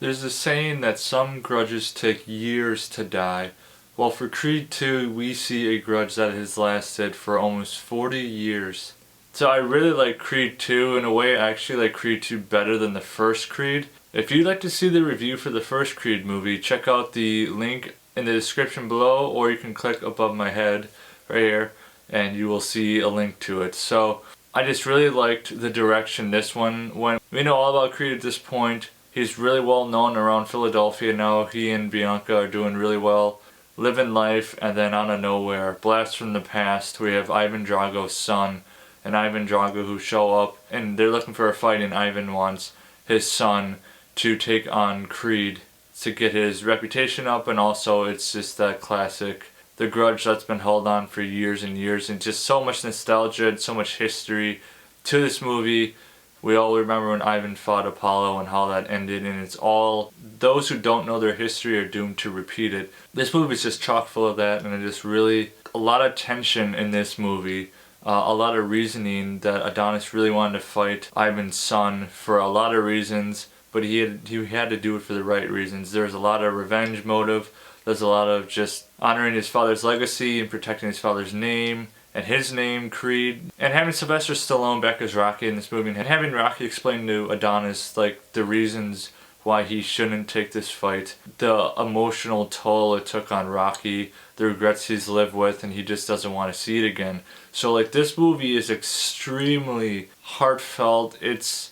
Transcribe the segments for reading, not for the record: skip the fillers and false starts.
There's a saying that some grudges take years to die. Well, for Creed 2, we see a grudge that has lasted for almost 40 years. So I really like Creed 2. In a way, I actually like Creed 2 better than the first Creed. If you'd like to see the review for the first Creed movie, check out the link in the description below, or you can click above my head right here and you will see a link to it. So I just really liked the direction this one went. We know all about Creed at this point. He's really well known around Philadelphia now. He and Bianca are doing really well, living life, and then out of nowhere, blast from the past, we have Ivan Drago's son and Ivan Drago who show up, and they're looking for a fight, and Ivan wants his son to take on Creed to get his reputation up, and also it's just that classic, the grudge that's been held on for years and years, and just so much nostalgia and so much history to this movie. We all remember when Ivan fought Apollo and how that ended, and it's all, those who don't know their history are doomed to repeat it. This movie is just chock full of that, and it just really, a lot of tension in this movie. A lot of reasoning that Adonis really wanted to fight Ivan's son for a lot of reasons, but he had to do it for the right reasons. There's a lot of revenge motive. There's a lot of just honoring his father's legacy and protecting his father's name and his name, Creed. And having Sylvester Stallone back as Rocky in this movie, and having Rocky explain to Adonis like the reasons why he shouldn't take this fight, the emotional toll it took on Rocky, the regrets he's lived with, and he just doesn't want to see it again. So like, this movie is extremely heartfelt. It's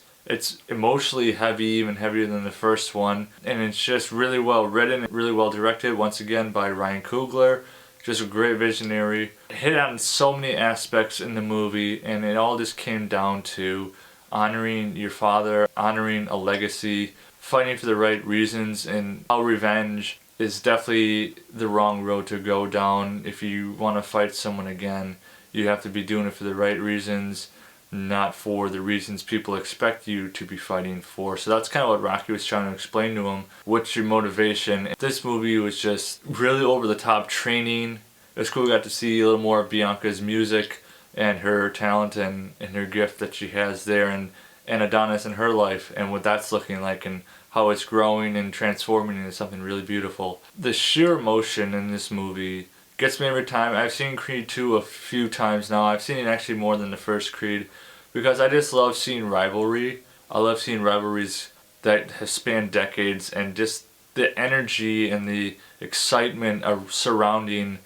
emotionally heavy, even heavier than the first one, and it's just really well written, really well directed, once again by Ryan Coogler. Just a great visionary. It hit on so many aspects in the movie, and it all just came down to honoring your father, honoring a legacy, fighting for the right reasons, and how revenge is definitely the wrong road to go down. If you want to fight someone again, you have to be doing it for the right reasons, not for the reasons people expect you to be fighting for. So that's kind of what Rocky was trying to explain to him. What's your motivation? This movie was just really over the top training. It was cool. We got to see a little more of Bianca's music and her talent and her gift that she has there, and Adonis and her life and what that's looking like, and how it's growing and transforming into something really beautiful. The sheer emotion in this movie gets me every time. I've seen Creed 2 a few times now. I've seen it actually more than the first Creed, because I just love seeing rivalry. I love seeing rivalries that have spanned decades, and just the energy and the excitement of surrounding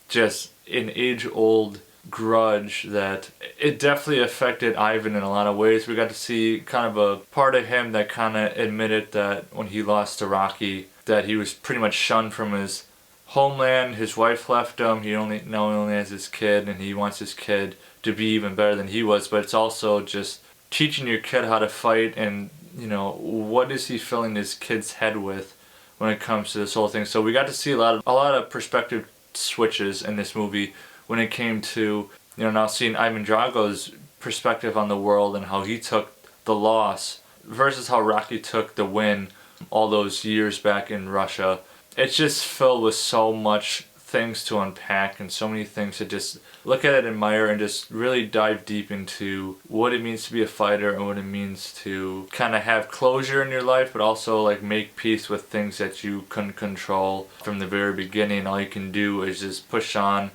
just an age-old grudge that it definitely affected Ivan in a lot of ways. We got to see kind of a part of him that kind of admitted that when he lost to Rocky, that he was pretty much shunned from his homeland. His wife left him. He only has his kid, and he wants his kid to be even better than he was. But it's also just teaching your kid how to fight, and you know, what is he filling his kid's head with when it comes to this whole thing. So we got to see a lot of perspective switches in this movie when it came to, you know, now seeing Ivan Drago's perspective on the world and how he took the loss versus how Rocky took the win all those years back in Russia. It's just filled with so much things to unpack and so many things to just look at it, admire, and just really dive deep into what it means to be a fighter and what it means to kind of have closure in your life, but also like make peace with things that you couldn't control from the very beginning. All you can do is just push on,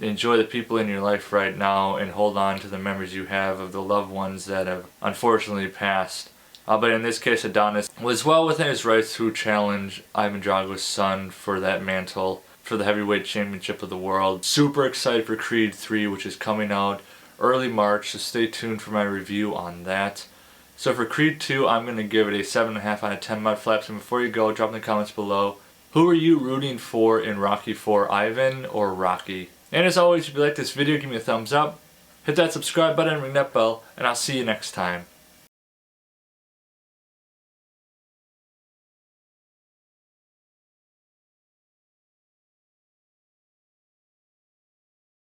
enjoy the people in your life right now, and hold on to the memories you have of the loved ones that have unfortunately passed. But in this case, Adonis was well within his rights to challenge Ivan Drago's son for that mantle, for the heavyweight championship of the world. Super excited for Creed 3, which is coming out early March, so stay tuned for my review on that. So for Creed 2, I'm going to give it a 7.5 out of 10 Mudflaps. And before you go, drop in the comments below, who are you rooting for in Rocky 4, Ivan or Rocky? And as always, if you like this video, give me a thumbs up, hit that subscribe button, ring that bell, and I'll see you next time.